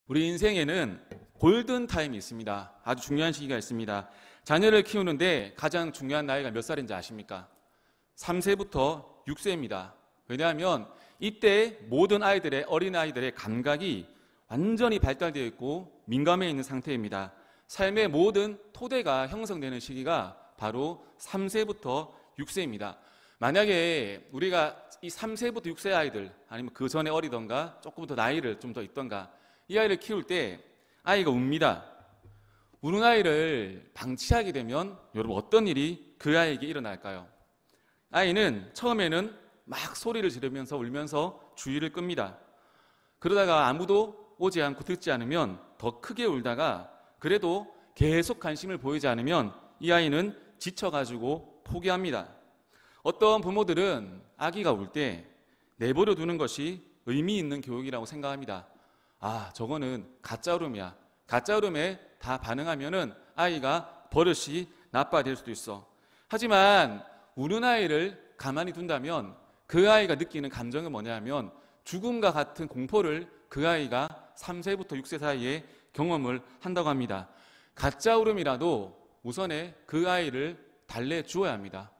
우리 인생에는 골든타임이 있습니다. 아주 중요한 시기가 있습니다. 자녀를 키우는데 가장 중요한 나이가 몇 살인지 아십니까? 3세부터 6세입니다. 왜냐하면 이때 모든 아이들의 어린아이들의 감각이 완전히 발달되어 있고 민감해 있는 상태입니다. 삶의 모든 토대가 형성되는 시기가 바로 3세부터 6세입니다. 만약에 우리가 이 3세부터 6세 아이들 아니면 그 전에 어리던가 조금 더 나이를 좀 더 있던가 이 아이를 키울 때 아이가 웁니다. 우는 아이를 방치하게 되면 여러분 어떤 일이 그 아이에게 일어날까요? 아이는 처음에는 막 소리를 지르면서 울면서 주의를 끕니다. 그러다가 아무도 오지 않고 듣지 않으면 더 크게 울다가 그래도 계속 관심을 보이지 않으면 이 아이는 지쳐가지고 포기합니다. 어떤 부모들은 아기가 울 때 내버려 두는 것이 의미 있는 교육이라고 생각합니다. 아, 저거는 가짜 울음이야. 가짜 울음에 다 반응하면은 아이가 버릇이 나빠질 수도 있어. 하지만 우는 아이를 가만히 둔다면 그 아이가 느끼는 감정은 뭐냐면 죽음과 같은 공포를 그 아이가 3세부터 6세 사이에 경험을 한다고 합니다. 가짜 울음이라도 우선에 그 아이를 달래주어야 합니다.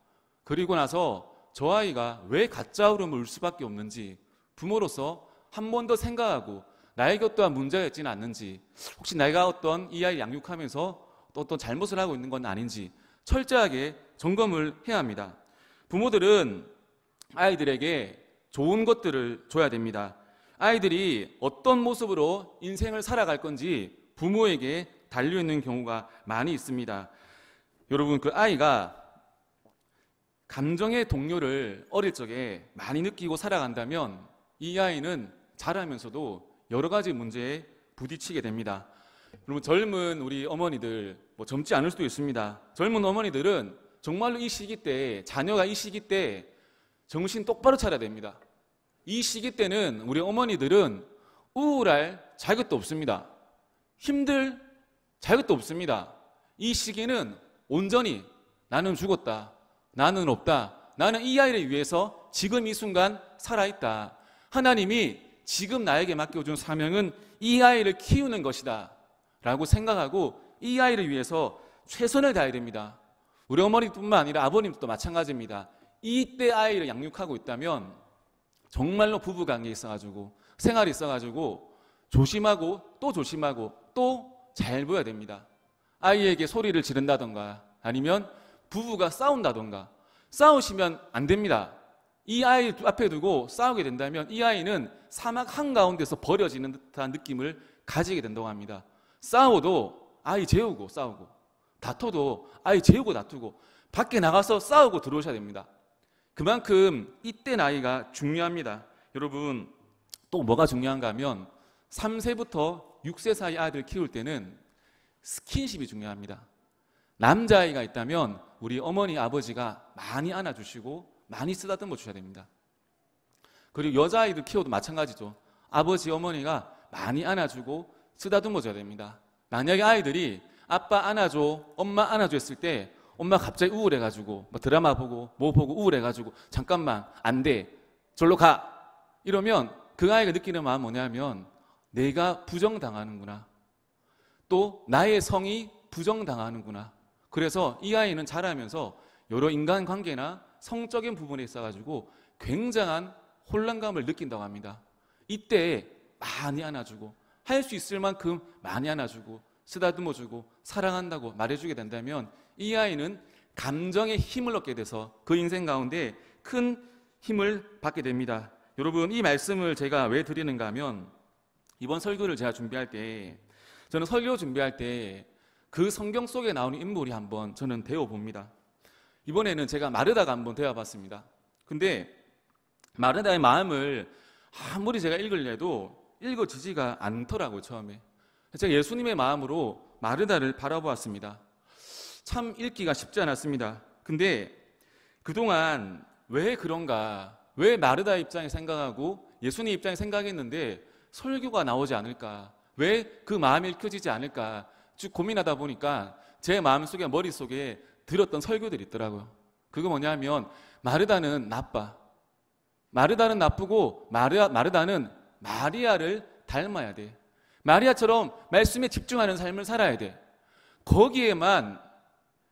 그리고 나서 저 아이가 왜 가짜 울음을 울 수밖에 없는지 부모로서 한 번 더 생각하고 나의 것 또한 문제가 있지는 않는지, 혹시 내가 어떤 이 아이를 양육하면서 또 어떤 잘못을 하고 있는 건 아닌지 철저하게 점검을 해야 합니다. 부모들은 아이들에게 좋은 것들을 줘야 됩니다. 아이들이 어떤 모습으로 인생을 살아갈 건지 부모에게 달려있는 경우가 많이 있습니다. 여러분, 그 아이가 감정의 동요를 어릴 적에 많이 느끼고 살아간다면 이 아이는 자라면서도 여러 가지 문제에 부딪히게 됩니다. 여러분, 젊은 우리 어머니들, 젊지 않을 수도 있습니다. 젊은 어머니들은 정말로 이 시기 때, 자녀가 이 시기 때 정신 똑바로 차려야 됩니다. 이 시기 때는 우리 어머니들은 우울할 자격도 없습니다. 힘들 자격도 없습니다. 이 시기는 온전히 나는 죽었다, 나는 없다, 나는 이 아이를 위해서 지금 이 순간 살아있다, 하나님이 지금 나에게 맡겨준 사명은 이 아이를 키우는 것이다 라고 생각하고 이 아이를 위해서 최선을 다해야 됩니다. 우리 어머니뿐만 아니라 아버님도 마찬가지입니다. 이때 아이를 양육하고 있다면 정말로 부부관계에 있어가지고 생활이 있어가지고 조심하고 또 잘 보여야 됩니다. 아이에게 소리를 지른다던가 아니면 부부가 싸운다던가, 싸우시면 안 됩니다. 이 아이 앞에 두고 싸우게 된다면 이 아이는 사막 한가운데서 버려지는 듯한 느낌을 가지게 된다고 합니다. 싸워도 아이 재우고 싸우고, 다퉈도 아이 재우고 다투고, 밖에 나가서 싸우고 들어오셔야 됩니다. 그만큼 이때 나이가 중요합니다. 여러분, 또 뭐가 중요한가 하면 3세부터 6세 사이 아이들 키울 때는 스킨십이 중요합니다. 남자아이가 있다면 우리 어머니 아버지가 많이 안아주시고 많이 쓰다듬어 주셔야 됩니다. 그리고 여자아이들 키워도 마찬가지죠. 아버지 어머니가 많이 안아주고 쓰다듬어 줘야 됩니다. 만약에 아이들이 아빠 안아줘, 엄마 안아줘 했을 때 엄마 갑자기 우울해가지고 드라마 보고 뭐 보고 우울해가지고 잠깐만 안 돼, 절로 가, 이러면 그 아이가 느끼는 마음은 뭐냐면 내가 부정당하는구나, 또 나의 성이 부정당하는구나. 그래서 이 아이는 자라면서 여러 인간관계나 성적인 부분에 있어가지고 굉장한 혼란감을 느낀다고 합니다. 이때 많이 안아주고 할 수 있을 만큼 많이 안아주고 쓰다듬어주고 사랑한다고 말해주게 된다면 이 아이는 감정의 힘을 얻게 돼서 그 인생 가운데 큰 힘을 받게 됩니다. 여러분, 이 말씀을 제가 왜 드리는가 하면 이번 설교를 제가 준비할 때, 저는 설교 준비할 때 그 성경 속에 나오는 인물이 한번 저는 배워봅니다. 이번에는 제가 마르다가 한번 배워봤습니다. 근데 마르다의 마음을 아무리 제가 읽으려도 읽어지지가 않더라고요. 처음에 제가 예수님의 마음으로 마르다를 바라보았습니다. 참 읽기가 쉽지 않았습니다. 근데 그동안 왜 그런가, 왜 마르다의 입장에 생각하고 예수님 입장에 생각했는데 설교가 나오지 않을까, 왜 그 마음이 읽혀지지 않을까 쭉 고민하다 보니까 제 마음속에, 머릿속에 들었던 설교들이 있더라고요. 그거 뭐냐면 마르다는 나빠, 마르다는 나쁘고 마르다는 마리아를 닮아야 돼. 마리아처럼 말씀에 집중하는 삶을 살아야 돼. 거기에만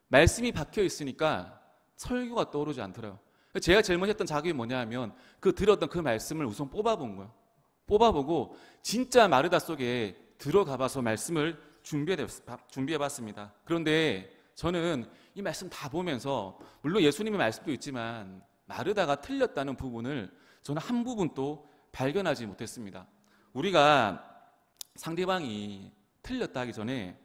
말씀이 박혀 있으니까 설교가 떠오르지 않더라고요. 제가 제일 먼저 했던 작업이 뭐냐 하면 그 들었던 그 말씀을 우선 뽑아본 거예요. 뽑아보고 진짜 마르다 속에 들어가봐서 말씀을 준비해봤습니다. 그런데 저는 이 말씀 다 보면서 물론 예수님의 말씀도 있지만 마르다가 틀렸다는 부분을 저는 한 부분도 발견하지 못했습니다. 우리가 상대방이 틀렸다 하기 전에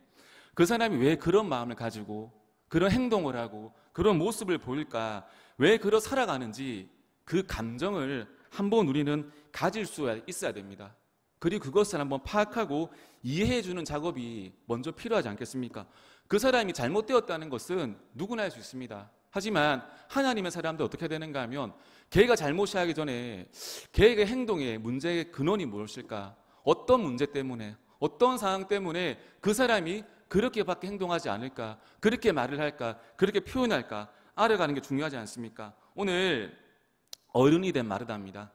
그 사람이 왜 그런 마음을 가지고 그런 행동을 하고 그런 모습을 보일까, 왜 그러 살아가는지 그 감정을 한번 우리는 가질 수 있어야 됩니다. 그리고 그것을 한번 파악하고 이해해주는 작업이 먼저 필요하지 않겠습니까? 그 사람이 잘못되었다는 것은 누구나 할 수 있습니다. 하지만 하나님의 사람들 어떻게 되는가 하면 걔가 잘못이 하기 전에 걔의 행동의 문제의 근원이 무엇일까? 어떤 문제 때문에, 어떤 상황 때문에 그 사람이 그렇게밖에 행동하지 않을까? 그렇게 말을 할까? 그렇게 표현할까? 알아가는 게 중요하지 않습니까? 오늘 어른이 된 마르다입니다.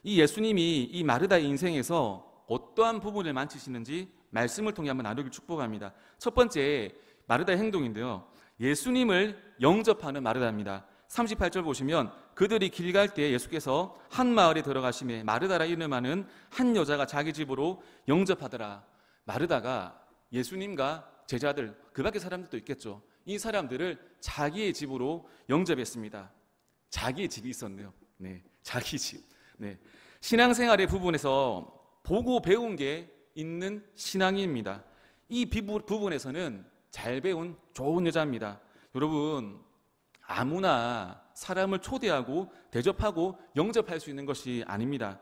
이 예수님이 이 마르다의 인생에서 어떠한 부분을 만지시는지 말씀을 통해 한번 나누길 축복합니다. 첫 번째 마르다의 행동인데요, 예수님을 영접하는 마르다입니다. 38절 보시면 그들이 길 갈 때 예수께서 한 마을에 들어가시매 마르다라 이름하는 한 여자가 자기 집으로 영접하더라. 마르다가 예수님과 제자들, 그 밖에 사람들도 있겠죠. 이 사람들을 자기의 집으로 영접했습니다. 자기의 집이 있었네요. 네, 자기 집. 네, 신앙생활의 부분에서 보고 배운 게 있는 신앙인입니다. 이 부분에서는 잘 배운 좋은 여자입니다. 여러분, 아무나 사람을 초대하고 대접하고 영접할 수 있는 것이 아닙니다.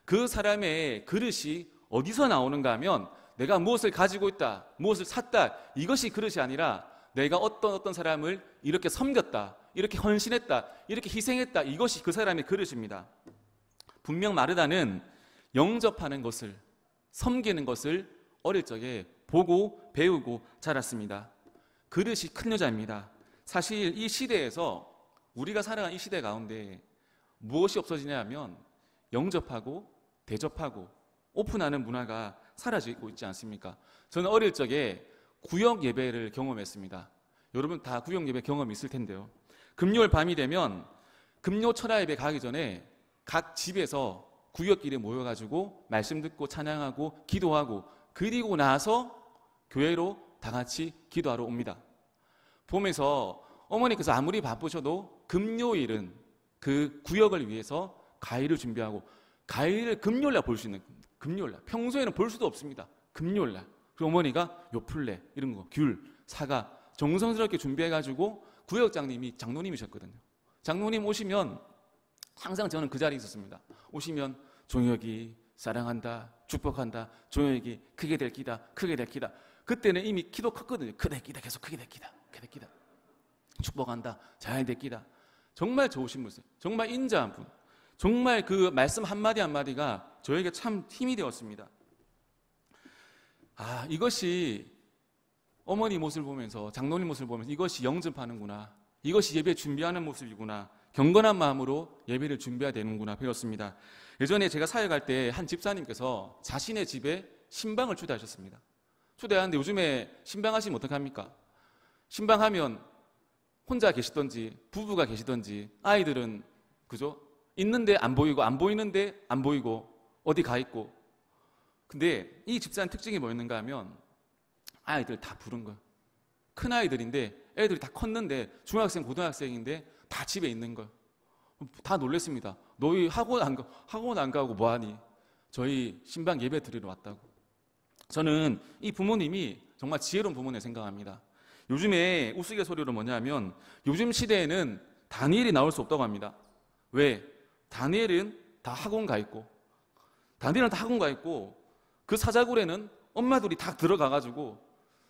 그 사람의 그릇이 어디서 나오는가 하면 내가 무엇을 가지고 있다, 무엇을 샀다, 이것이 그릇이 아니라 내가 어떤 사람을 이렇게 섬겼다, 이렇게 헌신했다, 이렇게 희생했다, 이것이 그 사람의 그릇입니다. 분명 마르다는 영접하는 것을, 섬기는 것을 어릴 적에 보고 배우고 자랐습니다. 그릇이 큰 여자입니다. 사실 이 시대에서, 우리가 살아간 이 시대 가운데 무엇이 없어지냐 하면 영접하고 대접하고 오픈하는 문화가 사라지고 있지 않습니까? 저는 어릴 적에 구역 예배를 경험했습니다. 여러분 다 구역 예배 경험이 있을 텐데요, 금요일 밤이 되면 금요 철야 예배 가기 전에 각 집에서 구역끼리 모여가지고 말씀 듣고 찬양하고 기도하고, 그리고 나서 교회로 다 같이 기도하러 옵니다. 보면서 어머니께서 아무리 바쁘셔도 금요일은 그 구역을 위해서 가위를 준비하고, 가위를 금요일날 볼 수 있는, 금요일날, 평소에는 볼 수도 없습니다. 금요일날. 그리고 어머니가 요플레 이런 거, 귤, 사과 정성스럽게 준비해가지고, 구역장님이 장로님이셨거든요. 장로님 오시면 항상 저는 그 자리에 있었습니다. 오시면 종혁이 사랑한다, 축복한다, 종혁이 크게 될 기다, 크게 될 기다. 그때는 이미 키도 컸거든요. 크게 될 기다, 계속 크게 될 기다, 크게 될 기다, 축복한다, 잘 될 기다. 정말 좋으신 분이세요. 정말 인자한 분. 정말 그 말씀 한마디 한마디가 저에게 참 힘이 되었습니다. 아, 이것이 어머니 모습을 보면서, 장로님 모습을 보면서 이것이 영접하는구나, 이것이 예배 준비하는 모습이구나, 경건한 마음으로 예배를 준비해야 되는구나 배웠습니다. 예전에 제가 사역할 때 한 집사님께서 자신의 집에 신방을 초대하셨습니다. 초대하는데 요즘에 신방하시면 어떡합니까? 신방하면 혼자 계시던지 부부가 계시던지 아이들은 그죠? 있는데 안 보이고, 안 보이는데 안 보이고, 어디 가 있고. 근데 이 집사님 특징이 뭐였는가 하면 아이들 다 부른 거예요. 큰 아이들인데 애들이 다 컸는데 중학생, 고등학생인데 다 집에 있는 거예요. 다 놀랬습니다. 너희 학원 안 가고 뭐하니? 저희 신방 예배 드리러 왔다고. 저는 이 부모님이 정말 지혜로운 부모님 생각합니다. 요즘에 우스갯소리로 뭐냐면 요즘 시대에는 다니엘이 나올 수 없다고 합니다. 왜? 다니엘은 다 학원 가 있고, 다니엘은 다 학원 가 있고, 그 사자굴에는 엄마들이 다 들어가가지고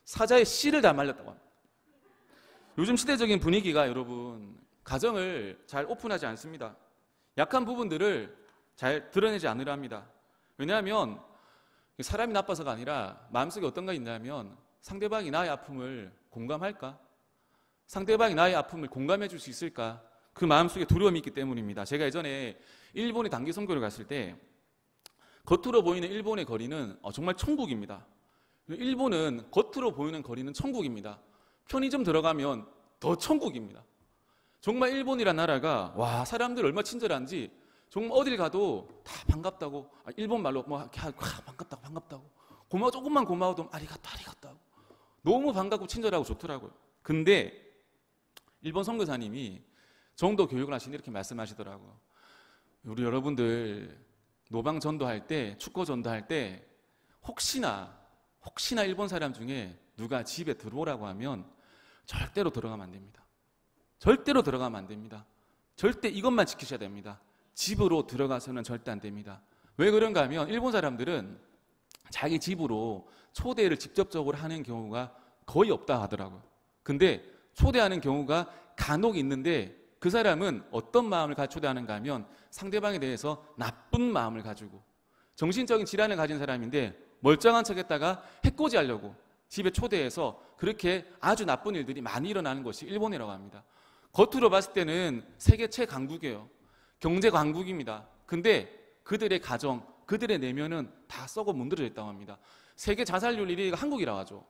사자의 씨를 다 말렸다고 합니다. 요즘 시대적인 분위기가 여러분 가정을 잘 오픈하지 않습니다. 약한 부분들을 잘 드러내지 않으려 합니다. 왜냐하면 사람이 나빠서가 아니라 마음속에 어떤 게 있냐면 상대방이 나의 아픔을 공감할까? 상대방이 나의 아픔을 공감해 줄 수 있을까? 그 마음속에 두려움이 있기 때문입니다. 제가 예전에 일본에 단기 선교를 갔을 때 겉으로 보이는 일본의 거리는 정말 천국입니다. 일본은 겉으로 보이는 거리는 천국입니다. 편의점 들어가면 더 천국입니다. 정말 일본이란 나라가 와 사람들 얼마나 친절한지 정말 어딜 가도 다 반갑다고 일본 말로 뭐 반갑다고 고마워 조금만 고마워도 아리가또 하고 너무 반갑고 친절하고 좋더라고요. 근데 일본 선교사님이 정도 교육을 하시니 이렇게 말씀하시더라고요. 우리 여러분들 노방 전도할 때 축구 전도할 때 혹시나 일본 사람 중에 누가 집에 들어오라고 하면 절대로 들어가면 안 됩니다. 절대로 들어가면 안 됩니다. 절대 이것만 지키셔야 됩니다. 집으로 들어가서는 절대 안 됩니다. 왜 그런가 하면 일본 사람들은 자기 집으로 초대를 직접적으로 하는 경우가 거의 없다 하더라고요. 근데 초대하는 경우가 간혹 있는데 그 사람은 어떤 마음을 가지고 초대하는가 하면 상대방에 대해서 나쁜 마음을 가지고 정신적인 질환을 가진 사람인데 멀쩡한 척했다가 해코지 하려고 집에 초대해서 그렇게 아주 나쁜 일들이 많이 일어나는 것이 일본이라고 합니다. 겉으로 봤을 때는 세계 최강국이에요. 경제 강국입니다. 근데 그들의 가정, 그들의 내면은 다 썩어 문드러져 있다고 합니다. 세계 자살률 1위가 한국이라고 하죠.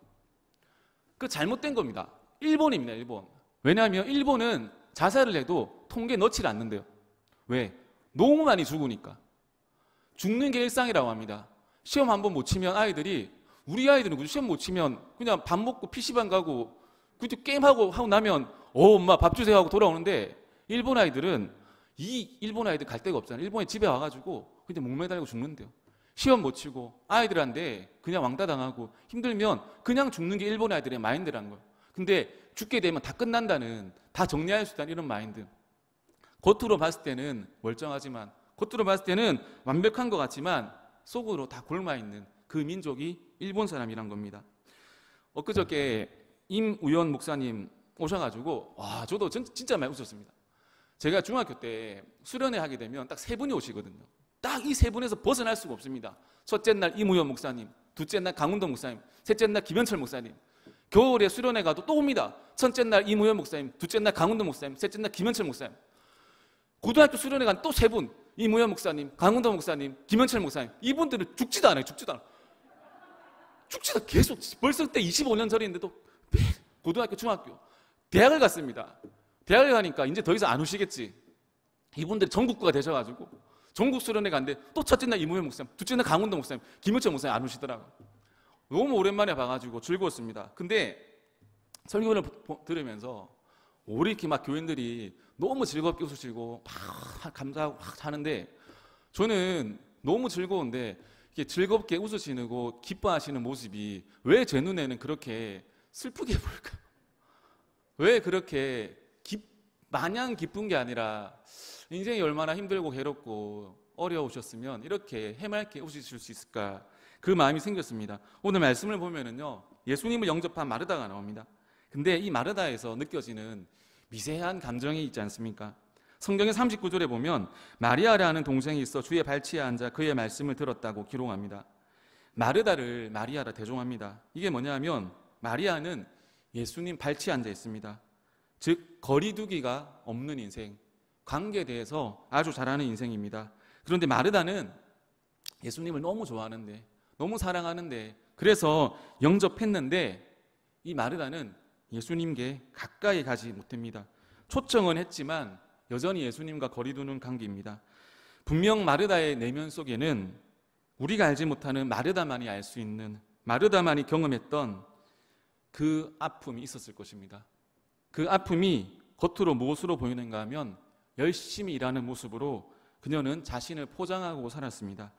그 잘못된 겁니다. 일본입니다. 일본. 왜냐하면 일본은 자살을 해도 통계에 넣지 않는데요. 왜? 너무 많이 죽으니까. 죽는 게 일상이라고 합니다. 시험 한 번 못 치면 우리 아이들은 시험 못 치면 그냥 밥 먹고 PC방 가고 그때 게임하고 나면 엄마 밥 주세요 하고 돌아오는데 일본 아이들 갈 데가 없잖아요. 일본에 집에 와가지고 그냥 목매달고 죽는데요. 시험 못 치고 아이들한테 그냥 왕따 당하고 힘들면 그냥 죽는 게 일본 아이들의 마인드라는 거예요. 근데 죽게 되면 다 끝난다는, 다 정리할 수 있다는 이런 마인드. 겉으로 봤을 때는 멀쩡하지만, 겉으로 봤을 때는 완벽한 것 같지만 속으로 다 곪아있는 그 민족이 일본 사람이란 겁니다. 엊그저께 임우연 목사님 오셔가지고 저도 진짜 많이 웃었습니다. 제가 중학교 때 수련회 하게 되면 딱 세 분이 오시거든요. 딱 이 세 분에서 벗어날 수가 없습니다. 첫째 날 임우연 목사님, 둘째 날 강운동 목사님, 셋째 날 김현철 목사님. 겨울에 수련회 가도 또 옵니다. 첫째 날 임우연 목사님, 둘째 날 강운동 목사님, 셋째 날 김현철 목사님. 고등학교 수련회 간 또 세 분, 임우연 목사님, 강운동 목사님, 김현철 목사님. 이분들은 죽지도 않아요. 계속 벌써 그때 25년 전인데도 고등학교, 중학교, 대학을 갔습니다. 대학을 가니까 이제 더 이상 안 오시겠지. 이분들이 전국구가 되셔가지고 전국 수련회 갔는데 또 첫째 날 임우연 목사님, 둘째 날 강운동 목사님, 김현철 목사님 안 오시더라고요. 너무 오랜만에 봐가지고 즐거웠습니다. 근데 설교를 들으면서 우리 이렇게 막 교인들이 너무 즐겁게 웃으시고 막 감사하고 막 하는데 저는 너무 즐거운데 이렇게 즐겁게 웃으시고 기뻐하시는 모습이 왜 제 눈에는 그렇게 슬프게 보일까요? 왜 그렇게 마냥 기쁜 게 아니라 인생이 얼마나 힘들고 괴롭고 어려우셨으면 이렇게 해맑게 웃으실 수 있을까, 그 마음이 생겼습니다. 오늘 말씀을 보면은요, 예수님을 영접한 마르다가 나옵니다. 근데 이 마르다에서 느껴지는 미세한 감정이 있지 않습니까? 성경의 39절에 보면 마리아라는 동생이 있어 주의 발치에 앉아 그의 말씀을 들었다고 기록합니다. 마르다를 마리아라 대종합니다. 이게 뭐냐면 마리아는 예수님 발치에 앉아 있습니다. 즉 거리두기가 없는 인생, 관계에 대해서 아주 잘하는 인생입니다. 그런데 마르다는 예수님을 너무 좋아하는데, 너무 사랑하는데, 그래서 영접했는데 이 마르다는 예수님께 가까이 가지 못합니다. 초청은 했지만 여전히 예수님과 거리두는 관계입니다. 분명 마르다의 내면 속에는 우리가 알지 못하는 마르다만이 알 수 있는, 마르다만이 경험했던 그 아픔이 있었을 것입니다. 그 아픔이 겉으로 무엇으로 보이는가 하면 열심히 일하는 모습으로 그녀는 자신을 포장하고 살았습니다.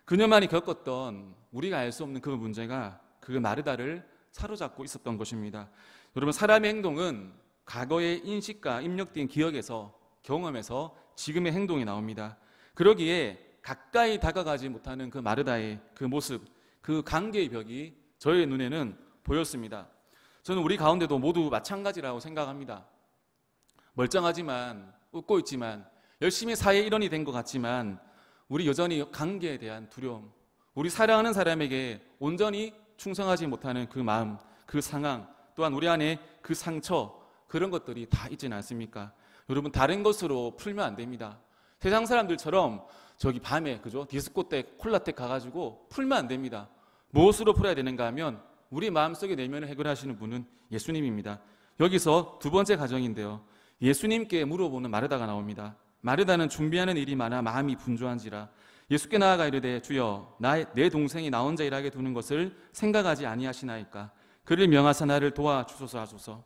그녀만이 겪었던 우리가 알 수 없는 그 문제가 그 마르다를 사로잡고 있었던 것입니다. 여러분, 사람의 행동은 과거의 인식과 입력된 기억에서, 경험에서 지금의 행동이 나옵니다. 그러기에 가까이 다가가지 못하는 그 마르다의 그 모습, 그 관계의 벽이 저의 눈에는 보였습니다. 저는 우리 가운데도 모두 마찬가지라고 생각합니다. 멀쩡하지만, 웃고 있지만, 열심히 사회의 일원이 된 것 같지만 우리 여전히 관계에 대한 두려움, 우리 사랑하는 사람에게 온전히 충성하지 못하는 그 마음, 그 상황, 또한 우리 안에 그 상처, 그런 것들이 다 있지는 않습니까? 여러분, 다른 것으로 풀면 안 됩니다. 세상 사람들처럼 저기 밤에 그죠? 디스코 때 콜라텍 가가지고 풀면 안 됩니다. 무엇으로 풀어야 되는가 하면 우리 마음속의 내면을 해결하시는 분은 예수님입니다. 여기서 두 번째 가정인데요. 예수님께 물어보는 마르다가 나옵니다. 마르다는 준비하는 일이 많아 마음이 분주한지라 예수께 나아가 이르되 주여 내 동생이 나 혼자 일하게 두는 것을 생각하지 아니하시나이까 그를 명하사 나를 도와주소서 하소서.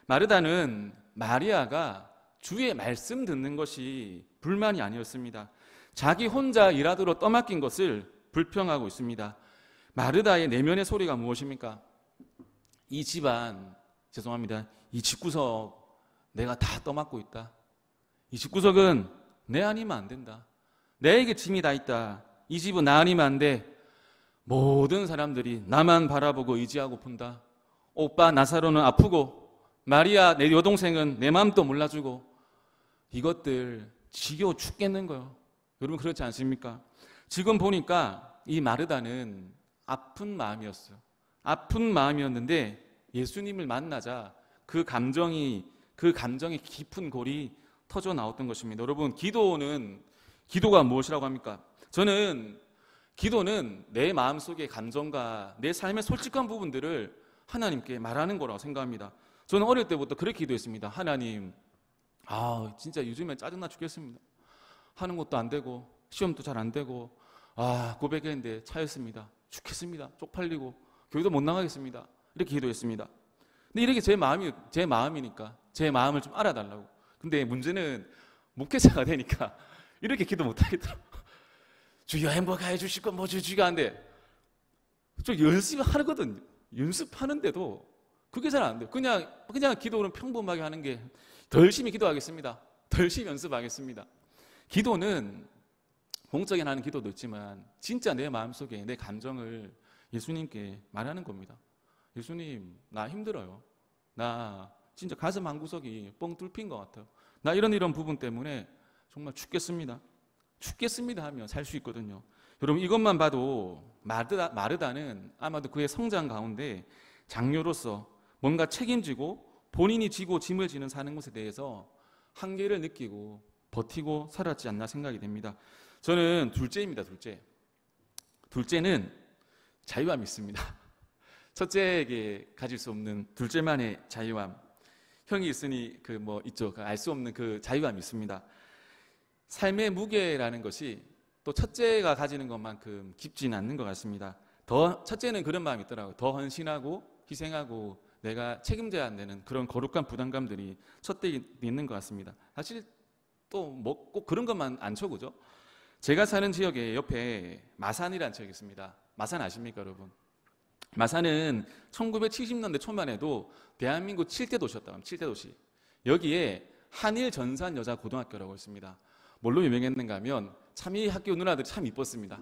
마르다는 마리아가 주의 말씀 듣는 것이 불만이 아니었습니다. 자기 혼자 일하도록 떠맡긴 것을 불평하고 있습니다. 마르다의 내면의 소리가 무엇입니까? 이 집안, 죄송합니다. 이 집구석 내가 다 떠맡고 있다. 이 집구석은 내 아니면 안 된다. 내게 짐이 다 있다. 이 집은 나 아니면 안 돼. 모든 사람들이 나만 바라보고 의지하고 푼다. 오빠 나사로는 아프고 마리아 내 여동생은 내 마음도 몰라주고 이것들 지겨워 죽겠는 거예요. 여러분 그렇지 않습니까? 지금 보니까 이 마르다는 아픈 마음이었어요. 아픈 마음이었는데 예수님을 만나자 그 감정의 깊은 골이 터져 나왔던 것입니다. 여러분 기도가 무엇이라고 합니까? 저는 기도는 내 마음속의 감정과 내 삶의 솔직한 부분들을 하나님께 말하는 거라고 생각합니다. 저는 어릴 때부터 그렇게 기도했습니다. 하나님, 진짜 요즘에 짜증나 죽겠습니다. 하는 것도 안 되고 시험도 잘 안 되고 고백했는데 차였습니다. 죽겠습니다. 쪽팔리고 교회도 못 나가겠습니다. 이렇게 기도했습니다. 근데 이렇게 제 마음이니까 제 마음을 좀 알아달라고. 근데 문제는 목회자가 되니까 이렇게 기도 못 하겠더라고요. 주여 행복하게 주실 건 뭐 주시가 한데 좀 연습하거든요. 연습하는데도 그게 잘 안 돼요. 그냥 기도는 평범하게 하는 게 더 열심히 기도하겠습니다. 더 열심히 연습하겠습니다. 기도는 공적인 하는 기도도 있지만 진짜 내 마음속에 내 감정을 예수님께 말하는 겁니다. 예수님, 나 힘들어요. 나 진짜 가슴 한 구석이 뻥 뚫힌 것 같아요. 나 이런 부분 때문에 정말 죽겠습니다. 죽겠습니다 하면 살 수 있거든요. 여러분 이것만 봐도 마르다는 아마도 그의 성장 가운데 장녀로서 뭔가 책임지고 본인이 지고 짐을 지는 사는 것에 대해서 한계를 느끼고 버티고 살았지 않나 생각이 됩니다. 저는 둘째입니다. 둘째는 자유함이 있습니다. 첫째에게 가질 수 없는 둘째만의 자유함. 형이 있으니 알 수 없는 그 자유함이 있습니다. 삶의 무게라는 것이 또 첫째가 가지는 것만큼 깊지는 않는 것 같습니다. 첫째는 그런 마음이 있더라고요. 더 헌신하고 희생하고 내가 책임져야 한다는 그런 거룩한 부담감들이 첫째에 있는 것 같습니다. 사실 또 꼭 그런 것만 안 쳐고죠. 제가 사는 지역에 옆에 마산이라는 지역이 있습니다. 마산 아십니까 여러분? 마산은 1970년대 초만 해도 대한민국 7대 도시였다고 합니다. 7대 도시. 여기에 한일 전산 여자 고등학교라고 있습니다. 뭘로 유명했는가 하면 참 이 학교 누나들이 참 이뻤습니다.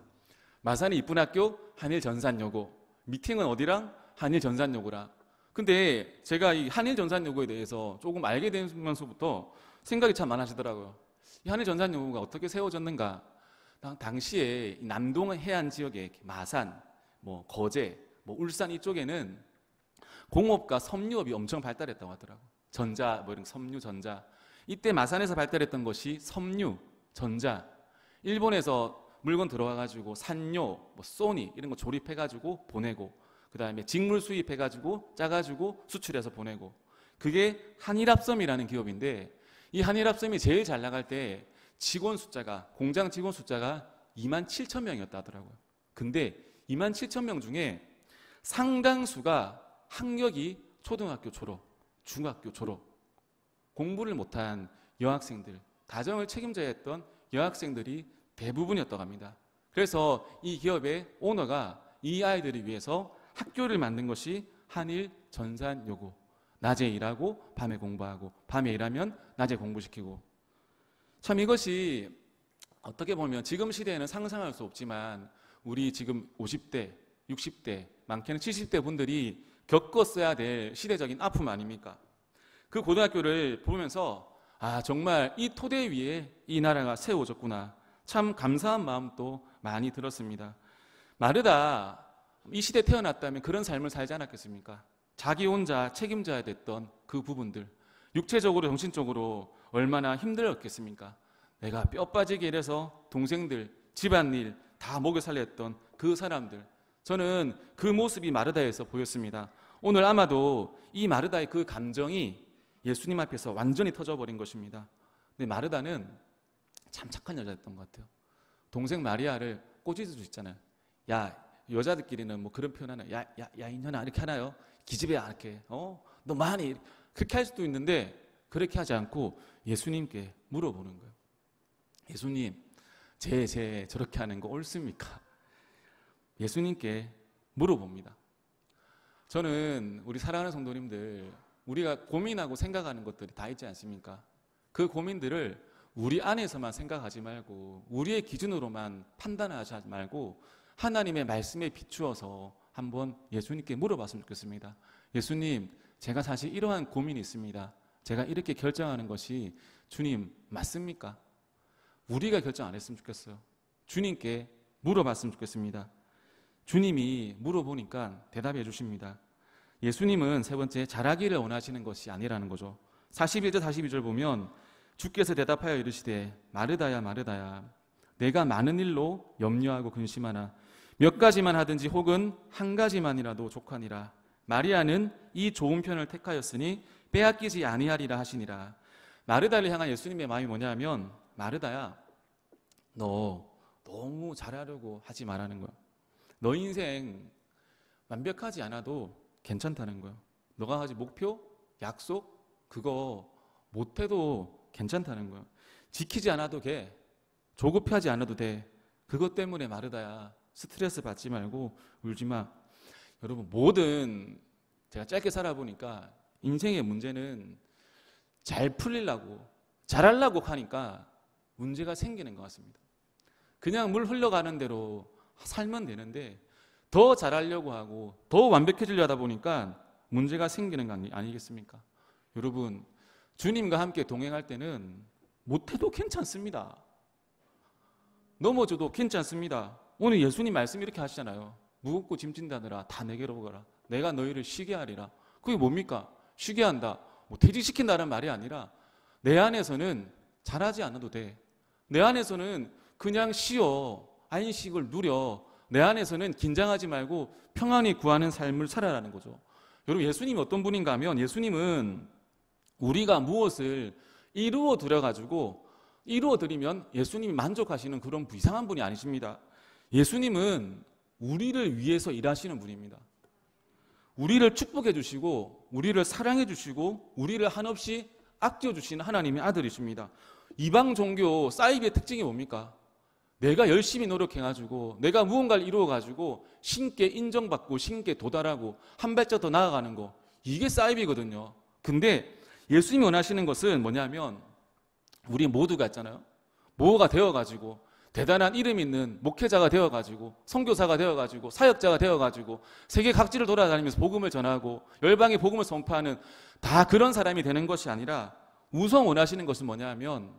마산이 이쁜 학교 한일 전산여고. 미팅은 어디랑? 한일 전산여고라. 근데 제가 이 한일 전산여고에 대해서 조금 알게 되면서부터 생각이 참 많아지더라고요. 이 한일 전산여고가 어떻게 세워졌는가? 당시에 남동 해안 지역에 마산, 거제, 울산 이쪽에는 공업과 섬유업이 엄청 발달했다고 하더라고요. 이런 섬유, 전자. 이때 마산에서 발달했던 것이 섬유, 전자. 일본에서 물건 들어와가지고 산요, 소니 이런 거 조립해가지고 보내고, 그 다음에 직물 수입해가지고 짜가지고 수출해서 보내고. 그게 한일합섬이라는 기업인데 이 한일합섬이 제일 잘 나갈 때 공장 직원 숫자가 27,000명이었다 하더라고요. 근데 27,000명 중에 상당수가 학력이 초등학교 졸업, 중학교 졸업, 공부를 못한 여학생들, 가정을 책임져야 했던 여학생들이 대부분이었다고 합니다. 그래서 이 기업의 오너가 이 아이들을 위해서 학교를 만든 것이 한일 전산여고. 낮에 일하고 밤에 공부하고, 밤에 일하면 낮에 공부시키고. 참 이것이 어떻게 보면 지금 시대에는 상상할 수 없지만 우리 지금 50대, 60대, 많게는 70대 분들이 겪었어야 될 시대적인 아픔 아닙니까? 그 고등학교를 보면서 정말 이 토대 위에 이 나라가 세워졌구나. 참 감사한 마음도 많이 들었습니다. 마르다 이 시대에 태어났다면 그런 삶을 살지 않았겠습니까? 자기 혼자 책임져야 됐던 그 부분들, 육체적으로 정신적으로 얼마나 힘들었겠습니까? 내가 뼈 빠지게 일해서 동생들, 집안일 다 먹여 살렸던 그 사람들, 저는 그 모습이 마르다에서 보였습니다. 오늘 아마도 이 마르다의 그 감정이 예수님 앞에서 완전히 터져버린 것입니다. 근데 마르다는 참 착한 여자였던 것 같아요. 동생 마리아를 꼬집을 수 있잖아요. 야, 여자들끼리는 뭐 그런 표현 하나요? 야, 이년아, 이렇게 하나요? 기집애야, 이렇게. 너 많이. 그렇게 할 수도 있는데, 그렇게 하지 않고 예수님께 물어보는 거예요. 예수님, 제 저렇게 하는 거 옳습니까? 예수님께 물어봅니다. 저는 우리 사랑하는 성도님들, 우리가 고민하고 생각하는 것들이 다 있지 않습니까? 그 고민들을 우리 안에서만 생각하지 말고, 우리의 기준으로만 판단하지 말고, 하나님의 말씀에 비추어서 한번 예수님께 물어봤으면 좋겠습니다. 예수님, 제가 사실 이러한 고민이 있습니다. 제가 이렇게 결정하는 것이 주님 맞습니까? 우리가 결정 안 했으면 좋겠어요. 주님께 물어봤으면 좋겠습니다. 주님이 물어보니까 대답해 주십니다. 예수님은 세 번째, 잘하기를 원하시는 것이 아니라는 거죠. 41절 42절 보면 주께서 대답하여 이르시되 마르다야 마르다야, 내가 많은 일로 염려하고 근심하나 몇 가지만 하든지 혹은 한 가지만이라도 족하니라. 마리아는 이 좋은 편을 택하였으니 빼앗기지 아니하리라 하시니라. 마르다를 향한 예수님의 마음이 뭐냐면, 마르다야, 너 너무 잘하려고 하지 말라는 거야. 너 인생 완벽하지 않아도 괜찮다는 거야. 너가 가진 목표, 약속, 그거 못해도 괜찮다는 거야. 지키지 않아도 돼. 조급해하지 않아도 돼. 그것 때문에 마르다야, 스트레스 받지 말고 울지 마. 여러분, 제가 짧게 살아보니까 인생의 문제는 잘 풀리려고, 잘하려고 하니까 문제가 생기는 것 같습니다. 그냥 물 흘러가는 대로 살면 되는데 더 잘하려고 하고 더 완벽해지려 하다 보니까 문제가 생기는 거 아니겠습니까? 여러분, 주님과 함께 동행할 때는 못해도 괜찮습니다. 넘어져도 괜찮습니다. 오늘 예수님 말씀 이렇게 하시잖아요. 무겁고 짐진 자들아 다 내게로 오거라. 내가 너희를 쉬게 하리라. 그게 뭡니까? 쉬게 한다, 뭐 퇴직시킨다는 말이 아니라 내 안에서는 잘하지 않아도 돼. 내 안에서는 그냥 쉬어. 안식을 누려. 내 안에서는 긴장하지 말고 평안히 구하는 삶을 살아라는 거죠. 여러분, 예수님이 어떤 분인가 하면, 예수님은 우리가 무엇을 이루어 드리면 예수님이 만족하시는 그런 이상한 분이 아니십니다. 예수님은 우리를 위해서 일하시는 분입니다. 우리를 축복해 주시고 우리를 사랑해 주시고 우리를 한없이 아껴 주시는 하나님의 아들이십니다. 이방 종교 사이비의 특징이 뭡니까? 내가 열심히 노력해가지고 내가 무언가를 이루어가지고 신께 인정받고 신께 도달하고 한 발짝 더 나아가는 거, 이게 사이비거든요. 근데 예수님이 원하시는 것은 뭐냐면, 우리 모두가 있잖아요. 모호가 되어가지고 대단한 이름 있는 목회자가 되어가지고 선교사가 되어가지고 사역자가 되어가지고 세계 각지를 돌아다니면서 복음을 전하고 열방의 복음을 선포하는 다 그런 사람이 되는 것이 아니라, 우선 원하시는 것은 뭐냐면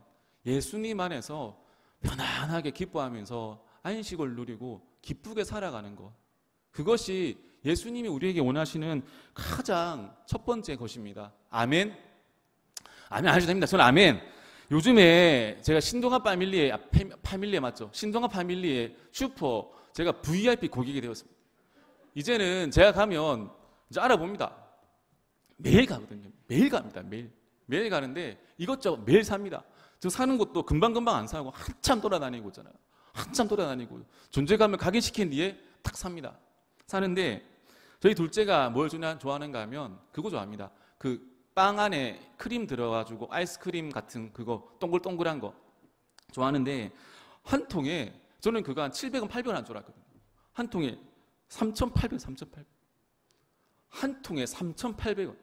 예수님 안에서 편안하게 기뻐하면서 안식을 누리고 기쁘게 살아가는 것, 그것이 예수님이 우리에게 원하시는 가장 첫 번째 것입니다. 아멘? 아멘 안 하셔도 됩니다. 저는 아멘. 요즘에 제가 신동아 파밀리에 맞죠? 신동아 파밀리에 슈퍼 제가 VIP 고객이 되었습니다. 이제는 제가 가면 이제 알아봅니다. 매일 가거든요. 매일 갑니다. 매일 가는데 이것저것 매일 삽니다. 저 사는 것도 금방금방 안 사고 한참 돌아다니고 있잖아요. 한참 돌아다니고 존재감을 각인시킨 뒤에 탁 삽니다. 사는데 저희 둘째가 뭘 좋아하는가 하면 그거 좋아합니다. 그 빵 안에 크림 들어가지고 아이스크림 같은 그거 동글동글한 거 좋아하는데, 한 통에, 저는 그거 한 700원 800원 한 줄 알았거든요. 한 통에 3,800원. 한 통에 3,800원.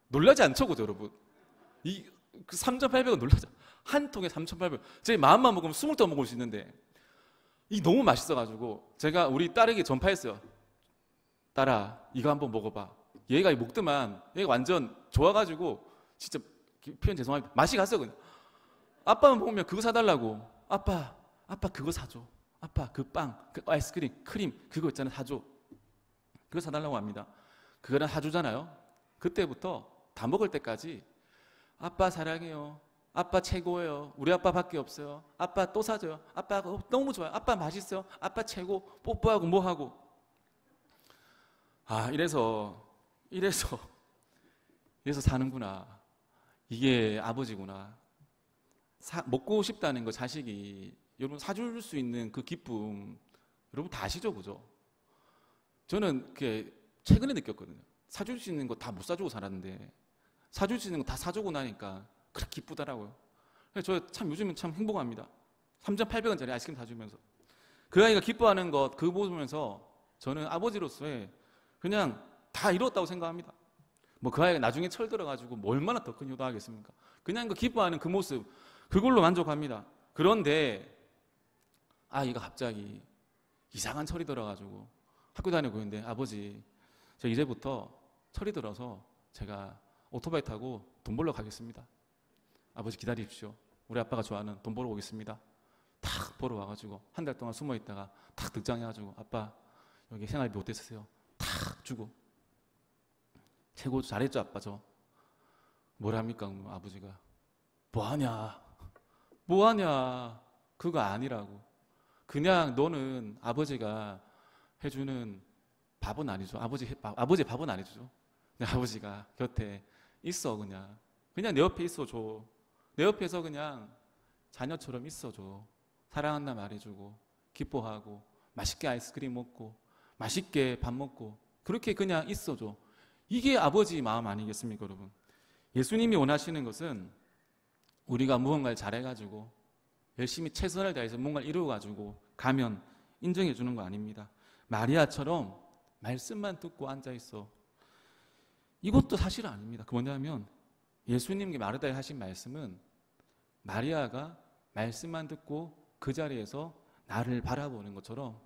놀라지 않죠, 그죠, 여러분? 이 3,800원 놀라죠. 한 통에 3,800원. 제 마음만 먹으면 20통 먹을 수 있는데, 이 너무 맛있어가지고 제가 우리 딸에게 전파했어요. 딸아, 이거 한번 먹어봐. 얘가 먹더만 얘가 완전 좋아가지고, 진짜 표현 죄송합니다, 맛이 갔어요. 아빠만 먹으면 그거 사달라고. 아빠 그거 사줘. 아빠 그 빵, 그 아이스크림, 크림 그거 있잖아요, 사줘. 그거 사달라고 합니다. 그거는 사주잖아요. 그때부터 다 먹을 때까지 아빠 사랑해요, 아빠 최고예요. 우리 아빠밖에 없어요. 아빠 또 사줘요. 아빠 너무 좋아요. 아빠 맛있어요. 아빠 최고. 뽀뽀하고 뭐하고. 아, 이래서 사는구나. 이게 아버지구나. 먹고 싶다는 거 자식이 여러분 사줄 수 있는 그 기쁨 여러분 다 아시죠, 그죠? 저는 그게 최근에 느꼈거든요. 사줄 수 있는 거 다 못 사주고 살았는데 사줄 수 있는 거 다 사주고 나니까 그렇게 기쁘더라고요. 그래서 저 참 요즘은 참 행복합니다. 3,800원짜리 아이스크림 사주면서 그 아이가 기뻐하는 것 그거 보면서 저는 아버지로서의 그냥 다 이뤘다고 생각합니다. 뭐 그 아이가 나중에 철들어가지고 뭐 얼마나 더 큰 효도하겠습니까? 그냥 그 기뻐하는 그 모습 그걸로 만족합니다. 그런데 아이가 갑자기 이상한 철이 들어가지고 학교 다니고 있는데 아버지 저 이제부터 철이 들어서 제가 오토바이 타고 돈 벌러 가겠습니다. 아버지 기다리십시오. 우리 아빠가 좋아하는 돈 벌어 오겠습니다. 탁 벌어 와가지고 한 달 동안 숨어 있다가 탁 득장해가지고 아빠 여기 생활비 어땠으세요? 탁 주고 최고 잘했죠 아빠 저. 뭐랍니까 아버지가 뭐하냐 그거 아니라고. 그냥 너는 아버지가 해주는 밥은 아니죠. 아버지 밥은 아니죠. 아버지가 곁에 있어 그냥 내 옆에 있어줘. 내 옆에서 그냥 자녀처럼 있어줘. 사랑한다 말해주고 기뻐하고 맛있게 아이스크림 먹고 맛있게 밥 먹고 그렇게 그냥 있어줘. 이게 아버지 마음 아니겠습니까 여러분? 예수님이 원하시는 것은 우리가 무언가를 잘해가지고 열심히 최선을 다해서 뭔가를 이루어가지고 가면 인정해 주는 거 아닙니다. 마리아처럼 말씀만 듣고 앉아있어. 이것도 사실 아닙니다. 그 뭐냐면 예수님께 마르다에 하신 말씀은 마리아가 말씀만 듣고 그 자리에서 나를 바라보는 것처럼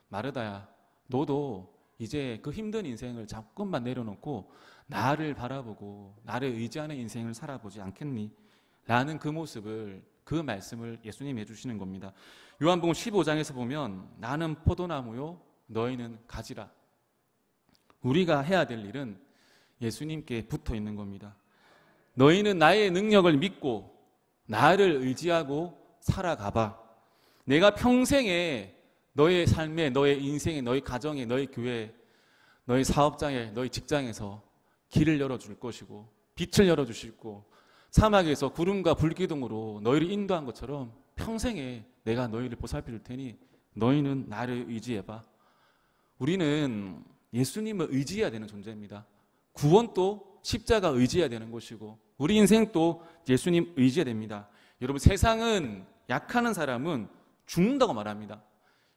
마르다야 너도 이제 그 힘든 인생을 조금만 내려놓고 나를 바라보고 나를 의지하는 인생을 살아보지 않겠니? 라는 그 모습을 그 말씀을 예수님이 해주시는 겁니다. 요한복음 15장에서 보면 나는 포도나무요 너희는 가지라. 우리가 해야 될 일은 예수님께 붙어 있는 겁니다. 너희는 나의 능력을 믿고 나를 의지하고 살아가봐. 내가 평생에 너의 삶에, 너의 인생에, 너의 가정에, 너의 교회에, 너의 사업장에, 너의 직장에서 길을 열어줄 것이고 빛을 열어주시고 사막에서 구름과 불기둥으로 너희를 인도한 것처럼 평생에 내가 너희를 보살펴줄 테니 너희는 나를 의지해봐. 우리는 예수님을 의지해야 되는 존재입니다. 구원도 십자가 의지해야 되는 것이고 우리 인생도 예수님 의지해야 됩니다. 여러분 세상은 약하는 사람은 죽는다고 말합니다.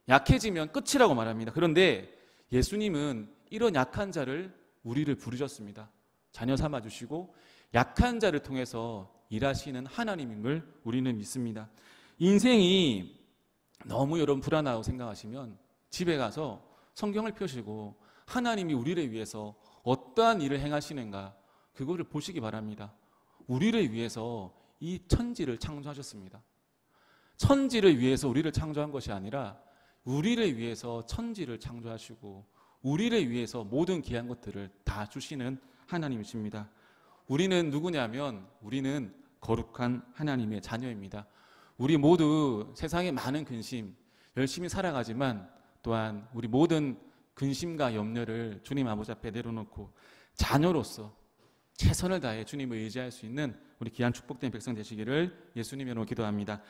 약해지면 끝이라고 말합니다. 그런데 예수님은 이런 약한 자를 우리를 부르셨습니다. 자녀 삼아주시고 약한 자를 통해서 일하시는 하나님임을 우리는 믿습니다. 인생이 너무 여러분 불안하다고 생각하시면 집에 가서 성경을 펴시고 하나님이 우리를 위해서 어떠한 일을 행하시는가 그거를 보시기 바랍니다. 우리를 위해서 이 천지를 창조하셨습니다. 천지를 위해서 우리를 창조한 것이 아니라 우리를 위해서 천지를 창조하시고 우리를 위해서 모든 귀한 것들을 다 주시는 하나님이십니다. 우리는 누구냐면 우리는 거룩한 하나님의 자녀입니다. 우리 모두 세상에 많은 근심, 열심히 살아가지만 또한 우리 모든 근심과 염려를 주님 아버지 앞에 내려놓고 자녀로서 최선을 다해 주님을 의지할 수 있는 우리 귀한 축복된 백성 되시기를 예수님 이름으로 기도합니다.